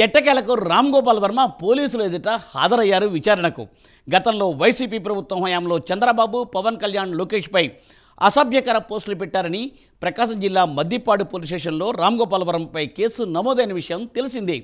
ఎట్టకేలకు రామ్ గోపాల్ వర్మ పోలీసుల ఎదుట హాజరయ్యారు విచారణకు. గతంలో వైసీపీ ప్రభుత్వం హయాంలో చంద్రబాబు, పవన్ కళ్యాణ్, లోకేష్పై అసభ్యకర పోస్టులు పెట్టారని ప్రకాశం జిల్లా మద్దిపాడు పోలీస్ స్టేషన్లో రామ్ గోపాల్ వర్మపై కేసు నమోదైన విషయం తెలిసిందే.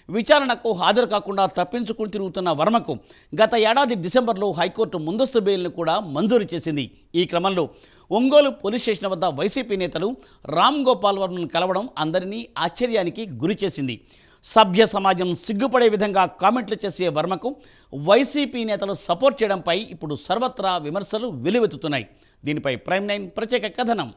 విచారణకు హాజరు కాకుండా తప్పించుకుని తిరుగుతున్న వర్మకు గత ఏడాది డిసెంబర్లో హైకోర్టు ముందస్తు బెయిల్ను కూడా మంజూరు చేసింది. ఈ క్రమంలో ఒంగోలు పోలీస్ స్టేషన్ వద్ద వైసీపీ నేతలు రామ్ గోపాల్ వర్మను కలవడం అందరినీ ఆశ్చర్యానికి గురి చేసింది. సభ్య సమాజం సిగ్గుపడే విధంగా కామెంట్లు చేసే వర్మకు వైసీపీ నేతలు సపోర్ట్ చేయడంపై ఇప్పుడు సర్వత్రా విమర్శలు వెలువెత్తుతున్నాయి. దీనిపై ప్రైమ్ 9 ప్రత్యేక కథనం.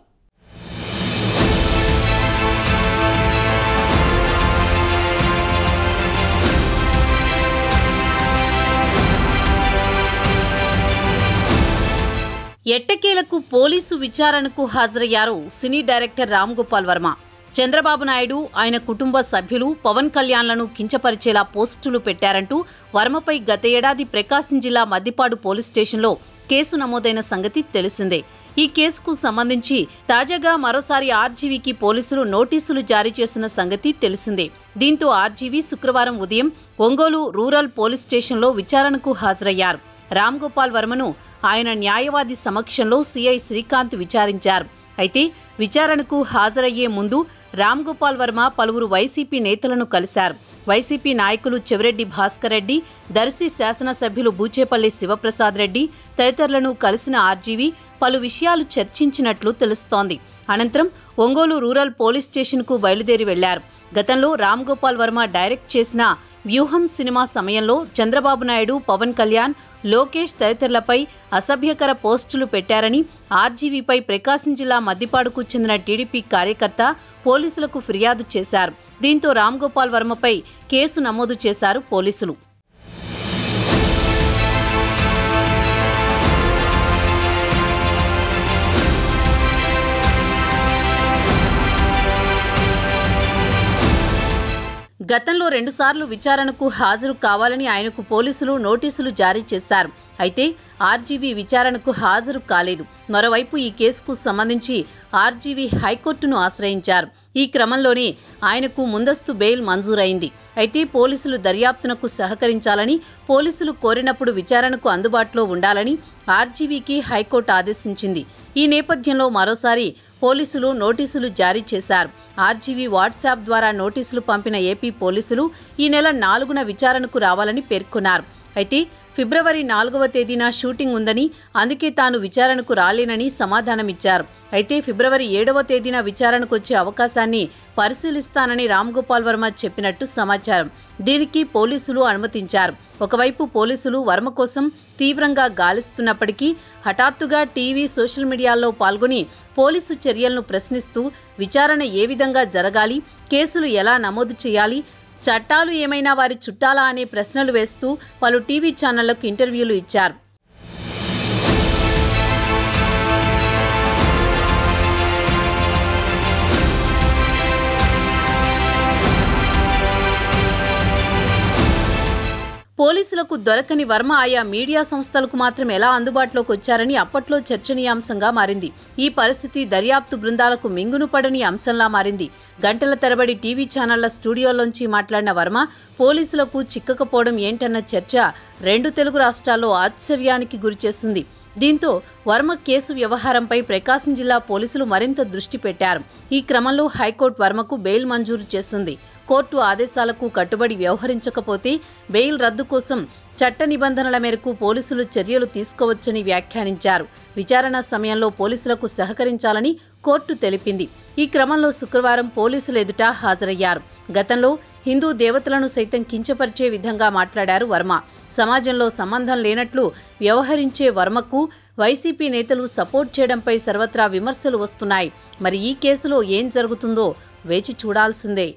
ఎట్టకేలకు పోలీసు విచారణకు హాజరయ్యారు సినీ డైరెక్టర్ రామ్ గోపాల్ వర్మ. చంద్రబాబు నాయుడు, ఆయన కుటుంబ సభ్యులు పవన్ కళ్యాణ్లను కించపరిచేలా పోస్టులు పెట్టారంటూ వర్మపై గత ఏడాది ప్రకాశం జిల్లా మద్దిపాడు పోలీస్ స్టేషన్లో కేసు నమోదైన సంగతి తెలిసిందే. ఈ కేసుకు సంబంధించి తాజాగా మరోసారి ఆర్జీవీకి పోలీసులు నోటీసులు జారీ చేసిన సంగతి తెలిసిందే. దీంతో ఆర్జీవీ శుక్రవారం ఉదయం ఒంగోలు రూరల్ పోలీస్ స్టేషన్లో విచారణకు హాజరయ్యారు. రామ్ గోపాల్ వర్మను ఆయన న్యాయవాది సమక్షంలో సీఐ శ్రీకాంత్ విచారించారు. అయితే విచారణకు హాజరయ్యే ముందు రామ్ గోపాల్ వర్మ పలువురు వైసీపీ నేతలను కలిశారు. వైసీపీ నాయకులు చెవిరెడ్డి భాస్కర్ రెడ్డి, దర్శి శాసనసభ్యులు బూచేపల్లి శివప్రసాద్ రెడ్డి తదితరులను కలిసిన ఆర్జీవీ పలు విషయాలు చర్చించినట్లు తెలుస్తోంది. అనంతరం ఒంగోలు రూరల్ పోలీస్ స్టేషన్కు బయలుదేరి వెళ్లారు. గతంలో రామ్ గోపాల్ వర్మ డైరెక్ట్ చేసిన వ్యూహం సినిమా సమయంలో చంద్రబాబు నాయుడు, పవన్ కళ్యాణ్, లోకేష్ తదితరులపై అసభ్యకర పోస్టులు పెట్టారని ఆర్జీవీపై ప్రకాశం జిల్లా మద్దిపాడుకు చెందిన టీడీపీ కార్యకర్త పోలీసులకు ఫిర్యాదు చేశారు. దీంతో రామ్ గోపాల్ వర్మపై కేసు నమోదు చేశారు పోలీసులు. గతంలో 2 సార్లు విచారణకు హాజరు కావాలని ఆయనకు పోలీసులు నోటీసులు జారీ చేశారు. అయితే ఆర్జీవీ విచారణకు హాజరు కాలేదు. మరోవైపు ఈ కేసుకు సంబంధించి ఆర్జీవీ హైకోర్టును ఆశ్రయించారు. ఈ క్రమంలోనే ఆయనకు ముందస్తు బెయిల్ మంజూరైంది. అయితే పోలీసులు దర్యాప్తునకు సహకరించాలని, పోలీసులు కోరినప్పుడు విచారణకు అందుబాటులో ఉండాలని ఆర్జీవీకి హైకోర్టు ఆదేశించింది. ఈ నేపథ్యంలో మరోసారి పోలీసులు నోటీసులు జారీ చేశారు. ఆర్జీవీ వాట్సాప్ ద్వారా నోటీసులు పంపిన ఏపీ పోలీసులు ఈ నెల 4న విచారణకు రావాలని పేర్కొన్నారు. అయితే ఫిబ్రవరి 4వ తేదీన షూటింగ్ ఉందని, అందుకే తాను విచారణకు రాలేనని సమాధానమిచ్చారు. అయితే ఫిబ్రవరి 7వ తేదీన విచారణకు వచ్చే అవకాశాన్ని పరిశీలిస్తానని రామ్ గోపాల్ వర్మ చెప్పినట్టు సమాచారం. దీనికి పోలీసులు అనుమతించారు. ఒకవైపు పోలీసులు వర్మ కోసం తీవ్రంగా గాలిస్తున్నప్పటికీ హఠాత్తుగా టీవీ, సోషల్ మీడియాల్లో పాల్గొని పోలీసు చర్యలను ప్రశ్నిస్తూ విచారణ ఏ విధంగా జరగాలి, కేసులు ఎలా నమోదు చేయాలి, చట్టాలు ఏమైనా వారి చుట్టాలా అనే ప్రశ్నలు వేస్తూ పలు టీవీ ఛానళ్లకు ఇంటర్వ్యూలు ఇచ్చారు. పోలీసులకు దొరకని వర్మ ఆయా మీడియా సంస్థలకు మాత్రం ఎలా అందుబాటులోకి వచ్చారని అప్పట్లో చర్చనీయాంశంగా మారింది. ఈ పరిస్థితి దర్యాప్తు బృందాలకు మింగును పడని అంశంలా మారింది. గంటల తరబడి టీవీ ఛానళ్ల స్టూడియోలోంచి మాట్లాడిన వర్మ పోలీసులకు చిక్కకపోవడం ఏంటన్న చర్చ 2 తెలుగు రాష్ట్రాల్లో ఆశ్చర్యానికి గురిచేసింది. దీంతో వర్మ కేసు వ్యవహారంపై ప్రకాశం జిల్లా పోలీసులు మరింత దృష్టి పెట్టారు. ఈ క్రమంలో హైకోర్టు వర్మకు బెయిల్ మంజూరు చేసింది. కోర్టు ఆదేశాలకు కట్టుబడి వ్యవహరించకపోతే బెయిల్ రద్దు కోసం చట్ట నిబంధనల మేరకు పోలీసులు చర్యలు తీసుకోవచ్చని వ్యాఖ్యానించారు. విచారణ సమయంలో పోలీసులకు సహకరించాలని కోర్టు తెలిపింది. ఈ క్రమంలో శుక్రవారం పోలీసుల ఎదుట హాజరయ్యారు. గతంలో హిందూ దేవతలను సైతం కించపరిచే విధంగా మాట్లాడారు వర్మ. సమాజంలో సంబంధం లేనట్లు వ్యవహరించే వర్మకు వైసీపీ నేతలు సపోర్ట్ చేయడంపై సర్వత్రా విమర్శలు వస్తున్నాయి. మరి ఈ కేసులో ఏం జరుగుతుందో వేచి చూడాల్సిందే.